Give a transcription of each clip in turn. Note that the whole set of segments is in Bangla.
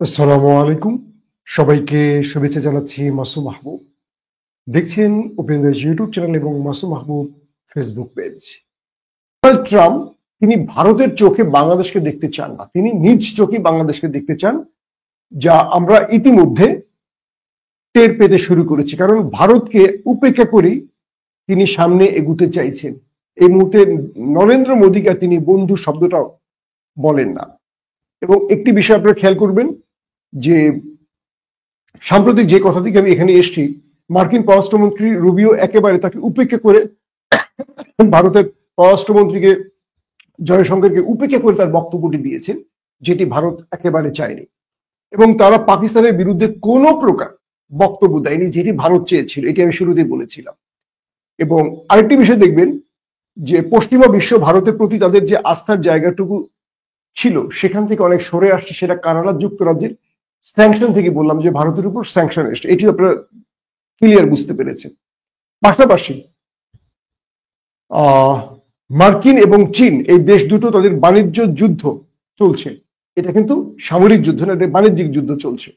আসসালামু আলাইকুম। সবাইকে শুভেচ্ছা জানাচ্ছি মাসুম মাহবুব। দেখছেন ওপেন দ্য ইউটিউব চ্যানেল এবং মাসুম মাহবুব ফেসবুক পেজ। ডোনাল্ড ট্রাম্প তিনি ভারতের চোখে বাংলাদেশকে দেখতে চান না। তিনি নিজ চোখে বাংলাদেশকে দেখতে চান, যা আমরা ইতিমধ্যে টের পেতে শুরু করেছি। কারণ ভারতকে উপেক্ষা করেই তিনি সামনে এগুতে চাইছেন। এই মুহূর্তে নরেন্দ্র মোদীকে আর তিনি বন্ধু শব্দটাও বলেন না। এবং একটি বিষয় আপনারা খেয়াল করবেন যে সাম্প্রতিক যে কথা থেকে আমি এখানে এসেছি, মার্কিন পররাষ্ট্রমন্ত্রী রুবিও একেবারে তাকে উপেক্ষা করে ভারতের পররাষ্ট্রমন্ত্রীকে জয়শঙ্করকে উপেক্ষা করে তার বক্তব্যটি দিয়েছেন, যেটি ভারত একেবারে চায়নি। এবং তারা পাকিস্তানের বিরুদ্ধে কোনো প্রকার বক্তব্য দেয়নি, যেটি ভারত চেয়েছিল। এটি আমি শুরুতেই বলেছিলাম। এবং আরেকটি বিষয় দেখবেন যে পশ্চিমা বিশ্ব ভারতের প্রতি তাদের যে আস্থার জায়গাটুকু ছিল সেখান থেকে অনেক সরে আসছে। সেটা কানাডা যুক্তরাজ্যের স্যাংশন থেকে বললাম যে ভারতের উপর স্যাংশন এসছে, এটি আপনারা ক্লিয়ার বুঝতে পেরেছেন। পাশাপাশি মার্কিন এবং চীন এই দেশ দুটো তাদের বাণিজ্য যুদ্ধ চলছে। এটা কিন্তু সামরিক যুদ্ধ না, এটা বাণিজ্যিক যুদ্ধ চলছে।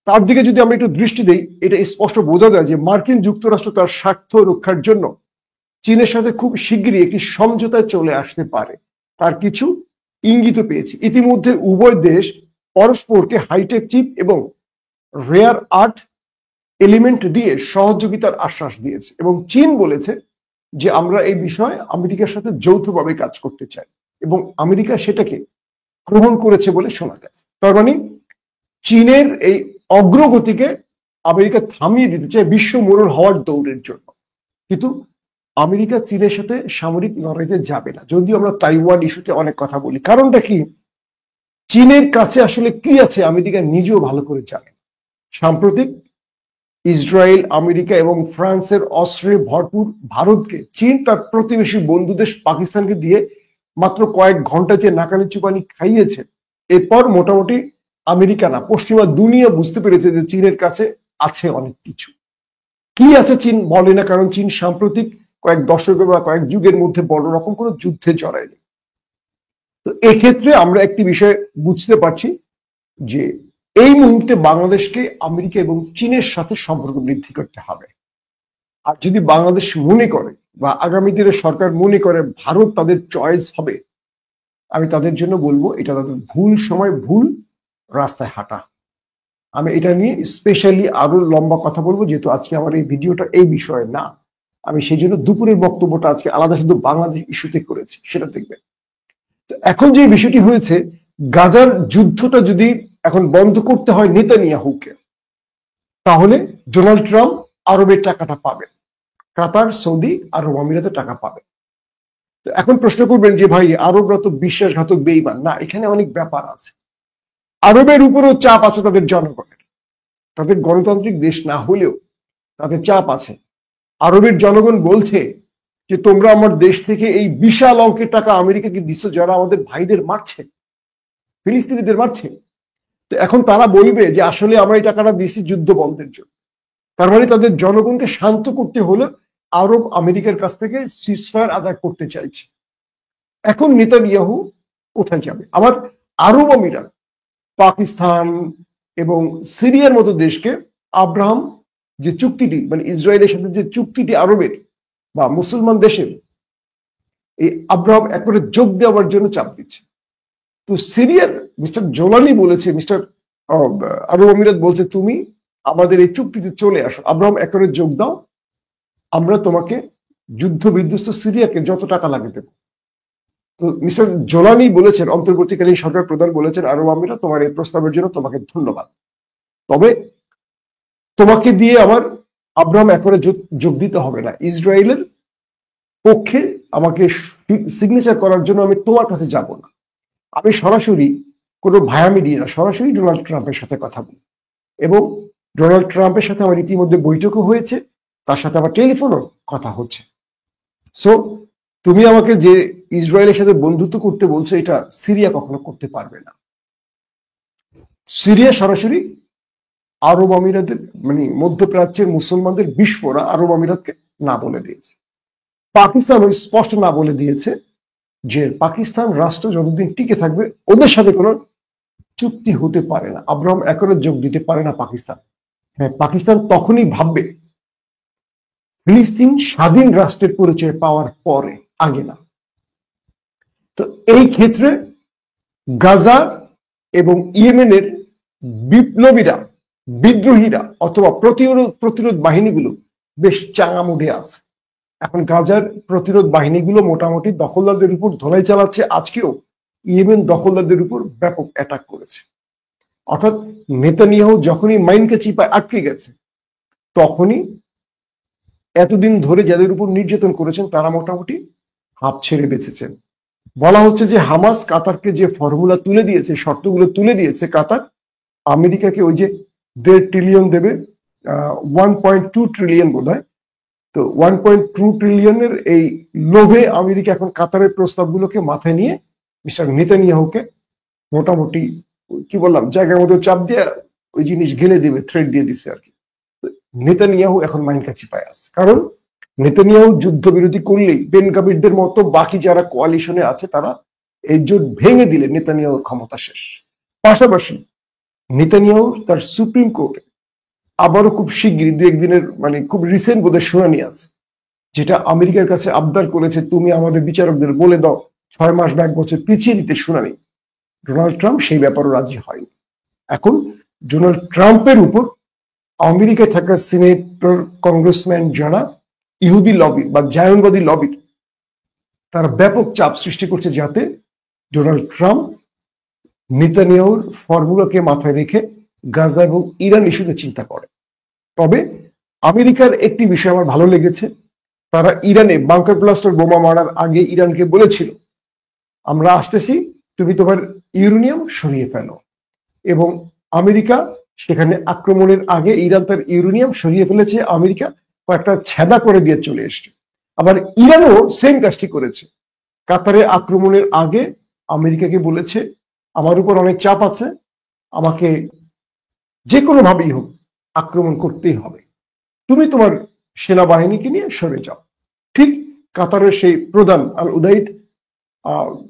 তার দিকে যদি আমরা একটু দৃষ্টি দেই, এটা স্পষ্ট বোঝা যায় যে মার্কিন যুক্তরাষ্ট্র তার স্বার্থ রক্ষার জন্য চীনের সাথে খুব শিগগিরই একটি সমঝোতায় চলে আসতে পারে, তার কিছু ইঙ্গিত পেয়েছি। ইতিমধ্যে উভয় দেশ পরস্পরকে হাইটেক চিপ এবং রেয়ার আর্থ এলিমেন্ট দিয়ে সহযোগিতার আশ্বাস দিয়েছে। এবং চীন বলেছে যে আমরা এই বিষয়ে আমেরিকার সাথে যৌথভাবে কাজ করতে চাই, এবং আমেরিকা সেটাকে গ্রহণ করেছে বলে শোনা গেছে। তার মানে চীনের এই অগ্রগতিকে আমেরিকা থামিয়ে দিতে চায় বিশ্ব মোড়ল হওয়ার দৌড়ের জন্য। কিন্তু আমেরিকা চীনের সাথে সামরিক লড়াইতে যাবে না, যদিও আমরা তাইওয়ান ইস্যুতে অনেক কথা বলি। কারণটা কি? চীনের কাছে আসলে কি আছে আমেরিকা নিজেও ভালো করে জানে। সাম্প্রতিক ইসরায়েল, আমেরিকা এবং ফ্রান্সের অস্ত্রে ভরপুর ভারতকে চীন তার প্রতিবেশী বন্ধু দেশ পাকিস্তানকে দিয়ে মাত্র কয়েক ঘন্টা যে নাকানি চুপানি খাইয়েছে, এরপর মোটামুটি আমেরিকা না, পশ্চিমা দুনিয়া বুঝতে পেরেছে যে চীনের কাছে আছে অনেক কিছু। কি আছে চীন বলে না, কারণ চীন সাম্প্রতিক কয়েক দশকের বা কয়েক যুগের মধ্যে বড় রকম কোনো যুদ্ধে জড়ায়নি। তো এক্ষেত্রে আমরা একটি বিষয় বুঝতে পারছি যে এই মুহূর্তে বাংলাদেশকে আমেরিকা এবং চীনের সাথে সম্পর্ক বৃদ্ধি করতে হবে। আর যদি বাংলাদেশ মনে করে বা আগামী দিনে সরকার মনে করে ভারত তাদের চয়েস হবে, আমি তাদের জন্য বলবো এটা তাদের ভুল সময় ভুল রাস্তায় হাঁটা। আমি এটা নিয়ে স্পেশালি আরো লম্বা কথা বলবো, যেহেতু আজকে আমার এই ভিডিওটা এই বিষয়ে না। আমি সেই জন্য দুপুরের বক্তব্যটা আজকে আলাদা শুধু বাংলাদেশ ইস্যুতে করেছি, সেটা দেখবেন। তো এখন যে বিষয়টি হয়েছে, গাজার যুদ্ধটা যদি এখন বন্ধ করতে হয় নেতানিয়াহুকে, তাহলে ডোনাল্ড ট্রাম্প আরবের টাকাটা পাবেন, কাতার, সৌদি, আরব আমিরাতে টাকা পাবেন। তো এখন প্রশ্ন করবেন যে ভাই আরবরা তো বিশ্বাসঘাতক বেঈমান। না, এখানে অনেক ব্যাপার আছে। আরবের উপরেও চাপ আছে তাদের জনগণের। তাদের গণতান্ত্রিক দেশ না হলেও তাদের চাপ আছে। আরবের জনগণ বলছে যে তোমরা আমার দেশ থেকে এই বিশাল অঙ্কের টাকা আমেরিকাকে দিচ্ছ, যারা আমাদের ভাইদের মারছে, ফিলিস্তিনিদের মারছে। তো এখন তারা বলবে যে আসলে আমরা এই টাকাটা দিচ্ছি যুদ্ধ বন্ধের জন্য। তার মানে তাদের জনগণকে শান্ত করতে হলে আরব আমেরিকার কাছ থেকে সিজফায়ার আদায় করতে চাইছে। এখন নেতানিয়াহু কোথায় যাবে? আবার আরব আমিরাত, পাকিস্তান এবং সিরিয়ার মতো দেশকে আব্রাহাম যে চুক্তিটি, মানে ইসরায়েলের সাথে যে চুক্তিটি আরবের বা মুসলমান দেশের, এই আব্রাহাম একবারে যোগ দেওয়ার জন্য চাপ দিচ্ছে। তো সিরিয়ার মিস্টার জোলানি বলেছে, আরব আমিরাত বলছে তুমি আমাদের এই চুক্তিতে চলে আসো, আব্রাহাম একবারে যোগ দাও, আমরা তোমাকে যুদ্ধ বিধ্বস্ত সিরিয়াকে যত টাকা লাগে দেব। তো মিস্টার জোলানি বলেছেন, অন্তর্বর্তীকালীন সরকার প্রধান বলেছেন, আরব আমিরাত তোমার এই প্রস্তাবের জন্য তোমাকে ধন্যবাদ, তবে তোমাকে দিয়ে আমার আব্রাহাম একবারে যোগ দিতে হবে না। ইসরায়েলের পক্ষে আমাকে সিগনেচার করার জন্য আমি তোমার কাছে যাব না, আমি সরাসরি কোনো ভায়ামি দিয়ে না, সরাসরি ডোনাল্ড ট্রাম্পের সাথে কথা বলি। এবং ডোনাল্ড ট্রাম্পের সাথে আমার ইতিমধ্যে বৈঠকও হয়েছে, তার সাথে আমার টেলিফোনও কথা হচ্ছে। সো তুমি আমাকে যে ইসরায়েলের সাথে বন্ধুত্ব করতে বলছো, এটা সিরিয়া কখনো করতে পারবে না। সিরিয়া সরাসরি আরব আমিরাতের, মানে মধ্যপ্রাচ্যের মুসলমানদের বিস্ফোরা আরব আমিরাতকে না বলে দিয়েছে। পাকিস্তানও স্পষ্ট না বলে দিয়েছে যে পাকিস্তান রাষ্ট্র যতদিন টিকে থাকবে ওদের সাথে কোনো চুক্তি হতে পারে না, আব্রাহাম অ্যাকর্ডে যোগ দিতে পারে না পাকিস্তান। হ্যাঁ, পাকিস্তান তখনই ভাববে ফিলিস্তিন স্বাধীন রাষ্ট্রের পরিচয় পাওয়ার পরে, আগে না। তো এই ক্ষেত্রে গাজা এবং ইয়েমেনের বিপ্লবীরা, বিদ্রোহীরা অথবা প্রতিরোধ বাহিনীগুলো বেশ চাঙা মুডে আছে। এখন গাজার প্রতিরোধ বাহিনীগুলো মোটামুটি দখলদারদের উপর ধোলাই চালাচ্ছে। আজকেও ইয়েমেন দখলদারদের উপর ব্যাপক অ্যাটাক করেছে। অর্থাৎ নেতানিয়াহু যখনই মাইনকে চিপায় আটকে গেছে, তখনই এতদিন ধরে যাদের উপর নির্যাতন করেছেন তারা মোটামুটি হাঁপ ছেড়ে বেঁচেছেন। বলা হচ্ছে যে হামাস কাতারকে যে ফর্মুলা তুলে দিয়েছে, শর্তগুলো তুলে দিয়েছে কাতার, আমেরিকাকে ওই যে 1.5 ট্রিলিয়ন দেবে, 1.2 ট্রিলিয়ন বোধ হয়। তো 1.2 ট্রিলিয়নের এই লোভে আমেরিকা এখন কাতারের প্রস্তাবগুলোকে মাথায় নিয়ে মিস্টার নেতানিয়াহুকে মোটামুটি কি বললাম জায়গার মধ্যে চাপ দিয়ে ওই জিনিস ঘেলে দিবে, থ্রেড দিয়ে দিচ্ছে আর কি। নেতানিয়াহু এখন মাইনকা চিপায় আছে, কারণ নেতানিয়াহু যুদ্ধবিরতি করলেই বেন গাবিরদের মতো বাকি যারা কোয়ালিশনে আছে তারা এই জোট ভেঙে দিলে নেতানিয়াহুর ক্ষমতা শেষ। পাশাপাশি নেতানিয়াহু তার সুপ্রিম কোর্টে আবারও খুব শিগগিরই 2-1 দিনের মানে খুব রিসেন্ট বোধহয় শুনানি আছে, যেটা আমেরিকার কাছে আবদার করেছে তুমি আমাদের বিচারকদের বলে দাও 6 মাস বা 1 বছর পিছিয়ে দিতে শুনানি। ডোনাল্ড ট্রাম্প সেই ব্যাপারও রাজি হয়নি। এখন ডোনাল্ড ট্রাম্পের উপর আমেরিকায় থাকা সিনেটর, কংগ্রেসম্যান যারা ইহুদি লবির বা জায়নবাদী লবির, তারা ব্যাপক চাপ সৃষ্টি করছে যাতে ডোনাল্ড ট্রাম্প নেতানিয়াহুর ফর্মুলাকে মাথায় রেখে গাজা এবং ইরান ইস্যুতে চিন্তা করে। তবে আমেরিকার একটি বিষয় আমার ভালো লেগেছে, তারা ইরানে বাংকার ব্লাস্টার বোমা মারার আগে ইরানকে বলেছিল আমরা আসতেছি, তুমি তোমার ইউরেনিয়াম সরিয়ে ফেলো। এবং আমেরিকা সেখানে আক্রমণের আগে ইরান তার ইউরেনিয়াম সরিয়ে ফেলেছে, আমেরিকা কয়েকটা ছেদা করে দিয়ে চলে এসছে। আবার ইরানও সেম কাজটি করেছে, কাতারে আক্রমণের আগে আমেরিকাকে বলেছে আমার উপর অনেক চাপ আছে, আমাকে যে কোনো ভাবেই হোক আক্রমণ করতেই হবে, তুমি তোমার সেনাবাহিনীকে নিয়ে সরে যাও। ঠিক কাতারের সেই প্রধান আল উদাইদ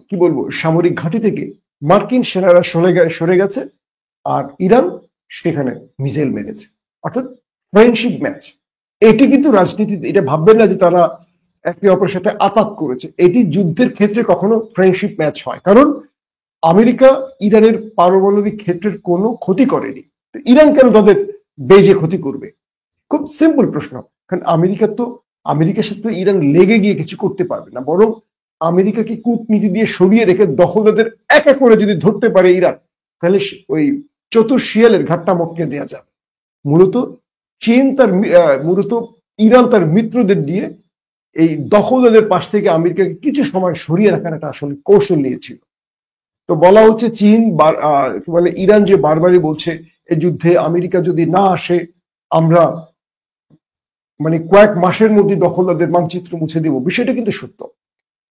কি বলবো সামরিক ঘাঁটি থেকে মার্কিন সেনারা সরে গেছে, আর ইরান সেখানে মিসাইল মেরেছে। অর্থাৎ ফ্রেন্ডশিপ ম্যাচ। এটি কিন্তু রাজনীতি, এটা ভাববেন না যে তারা একে অপরের সাথে আতাত করেছে, এটি যুদ্ধের ক্ষেত্রে কখনো ফ্রেন্ডশিপ ম্যাচ হয়, কারণ আমেরিকা ইরানের পারমাণবিক ক্ষেত্রের কোনো ক্ষতি করেনি, তো ইরান কেন তাদের বেজে ক্ষতি করবে? খুব সিম্পল প্রশ্ন। কারণ আমেরিকার সাথে ইরান লেগে গিয়ে কিছু করতে পারবে না, বরং আমেরিকাকে কূটনীতি দিয়ে সরিয়ে রেখে দখলদারদের এক এক করে যদি ধরতে পারে ইরান, তাহলে ওই চতুর শিয়ালের ঘাটটা মক্কে দেওয়া যাবে। মূলত ইরান তার মিত্রদের দিয়ে এই দখলদারদের পাশ থেকে আমেরিকাকে কিছু সময় সরিয়ে রাখার একটা আসলে কৌশল নিয়েছিল। তো বলা হচ্ছে ইরান যে বারবারই বলছে এই যুদ্ধে আমেরিকা যদি না আসে আমরা মানে কয়েক মাসের মধ্যে দখলদারদের মানচিত্র মুছে দেব, বিষয়টা কিন্তু সত্য।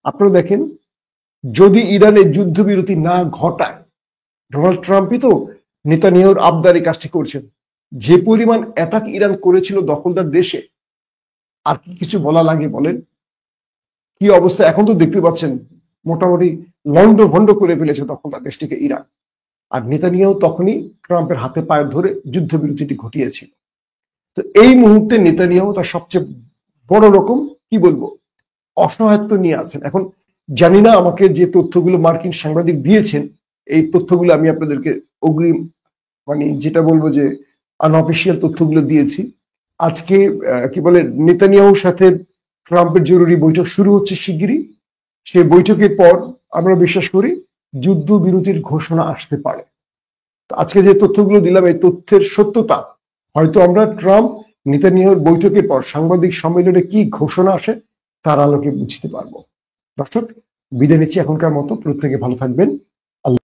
আপনারা দেখেন, যদি ইরানের যুদ্ধবিরতি না ঘটায়, ডোনাল্ড ট্রাম্পই তো নেতানিয়াহুর আবদারি কাজটি করছেন, যে পরিমাণ অ্যাটাক ইরান করেছিল দখলদার দেশে, আর কি কিছু বলা লাগে বলেন? কি অবস্থা এখন তো দেখতে পাচ্ছেন, মোটামুটি লন্ড ভন্ড করে ফেলেছে দখলদার দেশটিকে ইরান। আর নেতানিয়াহু তখনই ট্রাম্পের হাতে পায়ে ধরে যুদ্ধবিরতিটি ঘটিয়েছিল। তো এই মুহূর্তে নেতানিয়াহু তার সবচেয়ে বড় রকম কি বলবো অসহায়ত্ব নিয়ে আছেন। এখন জানি না আমাকে যে তথ্যগুলো মার্কিন সাংবাদিক দিয়েছেন, এই তথ্যগুলো আমি আপনাদেরকে অগ্রিম মানে যেটা বলবো যে আনঅফিসিয়াল তথ্যগুলো দিয়েছি। আজকে কি বলে নেতানিয়াহুর সাথে ট্রাম্পের জরুরি বৈঠক শুরু হচ্ছে শিগগিরই। সেই বৈঠকের পর আমরা বিশ্বাস করি যুদ্ধবিরতির ঘোষণা আসতে পারে। আজকে যে তথ্যগুলো দিলাম, এই তথ্যের সত্যতা হয়তো আমরা ট্রাম্প নেতানিয়াহুর বৈঠকের পর সাংবাদিক সম্মেলনে কি ঘোষণা আসে তার আলোকে বুঝতে পারবো। দর্শক, বিদায় নিচ্ছি এখনকার মতো। প্রত্যেকে ভালো থাকবেন।